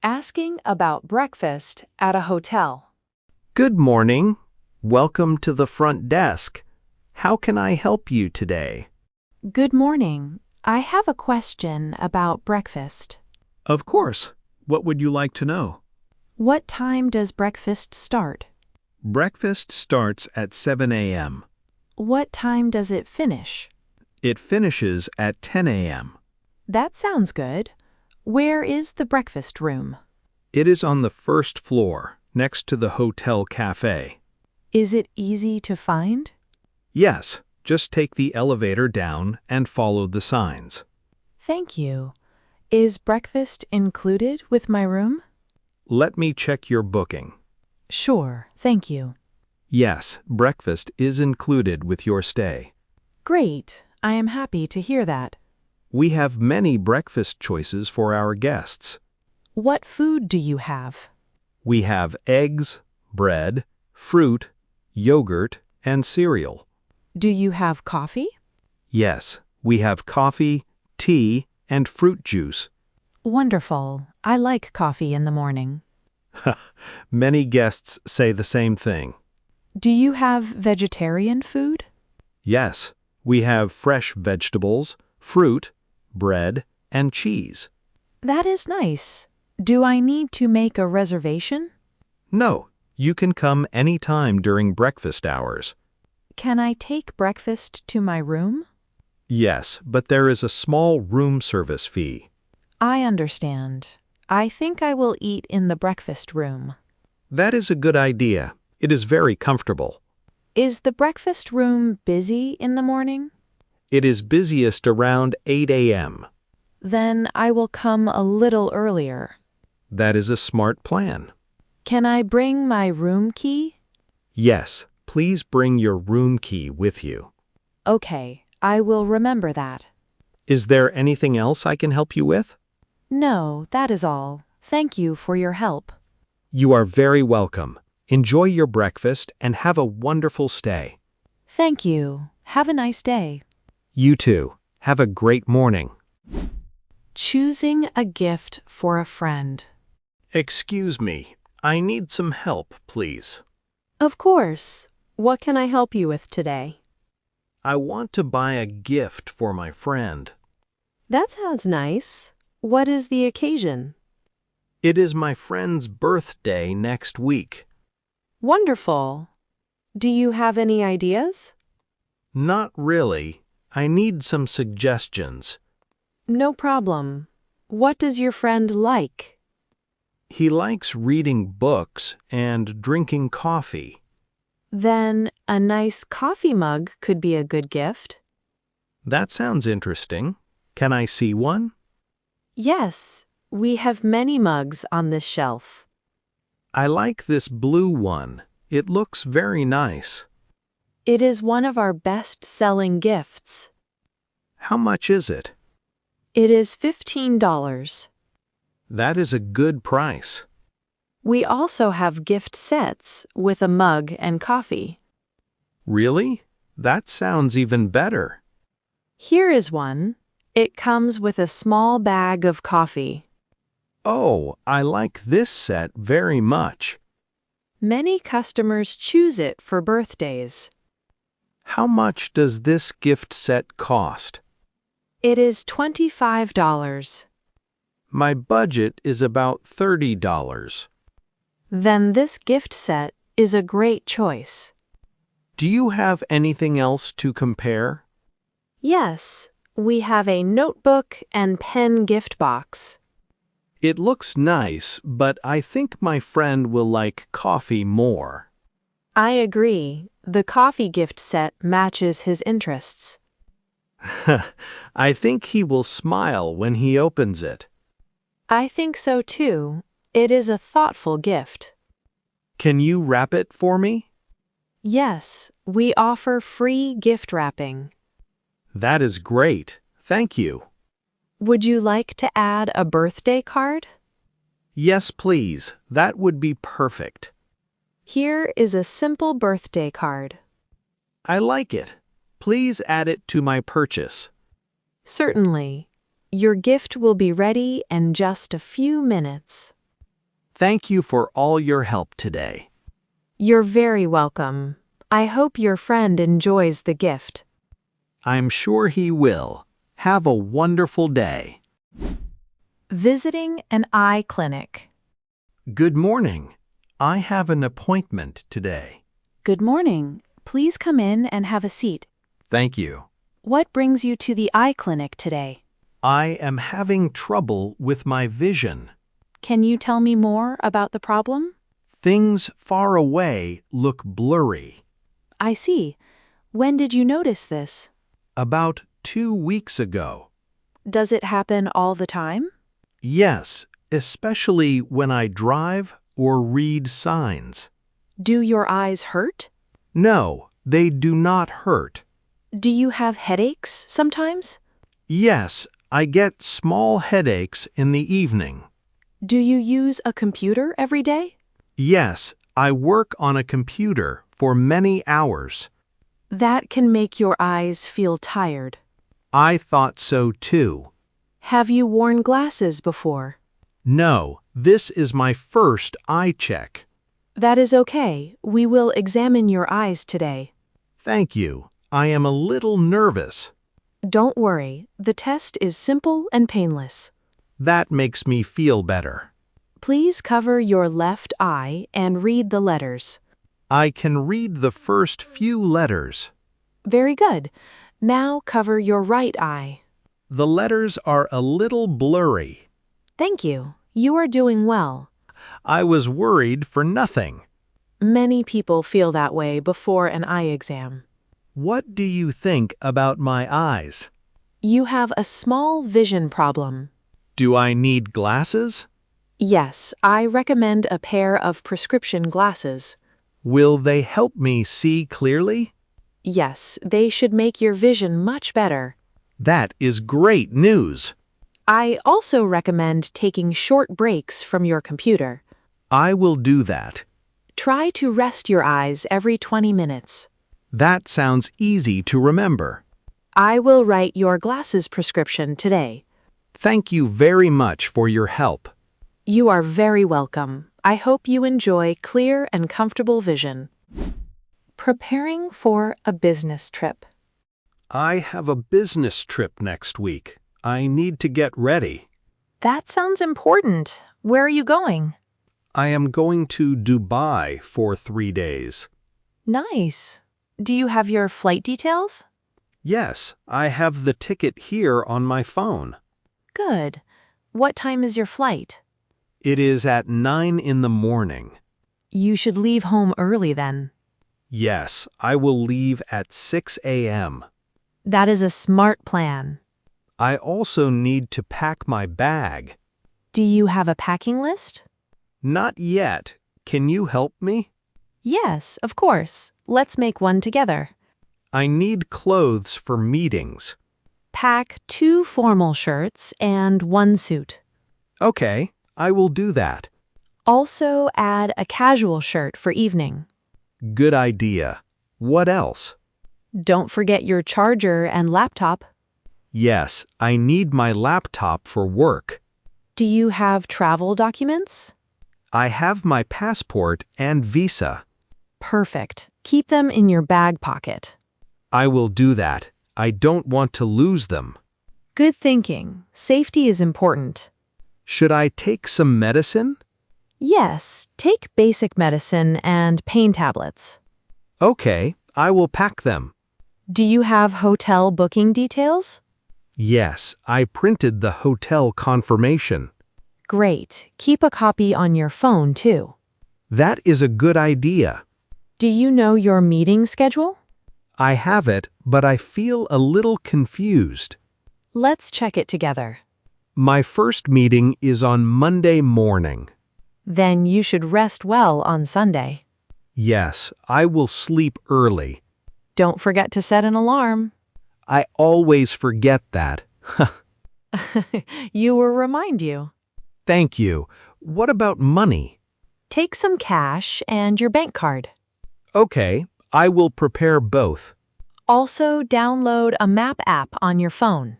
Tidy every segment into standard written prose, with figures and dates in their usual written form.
asking about breakfast at a hotel. Good morning. Welcome to the front desk. How can I help you today? Good morning. I have a question about breakfast. Of course. What would you like to know? What time does breakfast start? Breakfast starts at 7 a.m. What time does it finish? It finishes at 10 a.m. That sounds good. Where is the breakfast room? It is on the first floor, next to the hotel cafe. Is it easy to find? Yes, just take the elevator down and follow the signs. Thank you. Is breakfast included with my room? Let me check your booking. Sure, thank you. Yes, breakfast is included with your stay. Great. I am happy to hear that. We have many breakfast choices for our guests. What food do you have? We have eggs, bread, fruit, yogurt, and cereal. Do you have coffee? Yes, we have coffee, tea, and fruit juice. Wonderful. I like coffee in the morning. Many guests say the same thing. Do you have vegetarian food? Yes, we have fresh vegetables, fruit, bread, and cheese. That is nice. Do I need to make a reservation? No, you can come anytime during breakfast hours. Can I take breakfast to my room? Yes, but there is a small room service fee. I understand. I think I will eat in the breakfast room. That is a good idea. It is very comfortable. Is the breakfast room busy in the morning? It is busiest around 8 a.m. Then I will come a little earlier. That is a smart plan. Can I bring my room key? Yes, please bring your room key with you. Okay, I will remember that. Is there anything else I can help you with? No, that is all. Thank you for your help. You are very welcome. Enjoy your breakfast and have a wonderful stay. Thank you. Have a nice day. You too. Have a great morning. Choosing a gift for a friend. Excuse me. I need some help, please. Of course. What can I help you with today? I want to buy a gift for my friend. That sounds nice. What is the occasion? It is my friend's birthday next week. Wonderful. Do you have any ideas? Not really. I need some suggestions. No problem. What does your friend like? He likes reading books and drinking coffee. Then a nice coffee mug could be a good gift. That sounds interesting. Can I see one? Yes, we have many mugs on this shelf. I like this blue one. It looks very nice. It is one of our best-selling gifts. How much is it? It is $15. That is a good price. We also have gift sets with a mug and coffee. Really? That sounds even better. Here is one. It comes with a small bag of coffee. Oh, I like this set very much. Many customers choose it for birthdays. How much does this gift set cost? It is $25. My budget is about $30. Then this gift set is a great choice. Do you have anything else to compare? Yes, we have a notebook and pen gift box. It looks nice, but I think my friend will like coffee more. I agree. The coffee gift set matches his interests. I think he will smile when he opens it. I think so too. It is a thoughtful gift. Can you wrap it for me? Yes, we offer free gift wrapping. That is great. Thank you. Would you like to add a birthday card? Yes, please. That would be perfect. Here is a simple birthday card. I like it. Please add it to my purchase. Certainly. Your gift will be ready in just a few minutes. Thank you for all your help today. You're very welcome. I hope your friend enjoys the gift. I'm sure he will. Have a wonderful day. Visiting an eye clinic. Good morning. I have an appointment today. Good morning. Please come in and have a seat. Thank you. What brings you to the eye clinic today? I am having trouble with my vision. Can you tell me more about the problem? Things far away look blurry. I see. When did you notice this? About 2 weeks ago. Does it happen all the time? Yes, especially when I drive or read signs. Do your eyes hurt? No, they do not hurt. Do you have headaches sometimes? Yes, I get small headaches in the evening. Do you use a computer every day? Yes, I work on a computer for many hours. That can make your eyes feel tired. I thought so too. Have you worn glasses before? No, this is my first eye check. That is okay. We will examine your eyes today. Thank you. I am a little nervous. Don't worry. The test is simple and painless. That makes me feel better. Please cover your left eye and read the letters. I can read the first few letters. Very good. Now cover your right eye. The letters are a little blurry. Thank you. You are doing well. I was worried for nothing. Many people feel that way before an eye exam. What do you think about my eyes? You have a small vision problem. Do I need glasses? Yes, I recommend a pair of prescription glasses. Will they help me see clearly? Yes, they should make your vision much better. That is great news. I also recommend taking short breaks from your computer. I will do that. Try to rest your eyes every 20 minutes. That sounds easy to remember. I will write your glasses prescription today. Thank you very much for your help. You are very welcome. I hope you enjoy clear and comfortable vision. Preparing for a business trip. I have a business trip next week. I need to get ready. That sounds important. Where are you going? I am going to Dubai for 3 days. Nice. Do you have your flight details? Yes, I have the ticket here on my phone. Good. What time is your flight? It is at 9 in the morning. You should leave home early then. Yes, I will leave at 6 a.m. That is a smart plan. I also need to pack my bag. Do you have a packing list? Not yet. Can you help me? Yes, of course. Let's make one together. I need clothes for meetings. Pack 2 formal shirts and 1 suit. Okay, I will do that. Also add a casual shirt for evening. Good idea. What else? Don't forget your charger and laptop. Yes, I need my laptop for work. Do you have travel documents? I have my passport and visa. Perfect. Keep them in your bag pocket. I will do that. I don't want to lose them. Good thinking. Safety is important. Should I take some medicine? Yes, take basic medicine and pain tablets. Okay, I will pack them. Do you have hotel booking details? Yes, I printed the hotel confirmation. Great. Keep a copy on your phone, too. That is a good idea. Do you know your meeting schedule? I have it, but I feel a little confused. Let's check it together. My first meeting is on Monday morning. Then you should rest well on Sunday. Yes, I will sleep early. Don't forget to set an alarm. I always forget that. You will remind you. Thank you. What about money? Take some cash and your bank card. Okay, I will prepare both. Also, download a map app on your phone.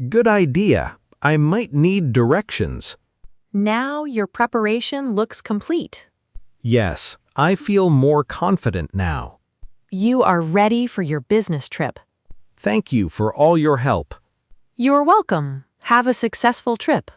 Good idea. I might need directions. Now your preparation looks complete. Yes, I feel more confident now. You are ready for your business trip. Thank you for all your help. You're welcome. Have a successful trip.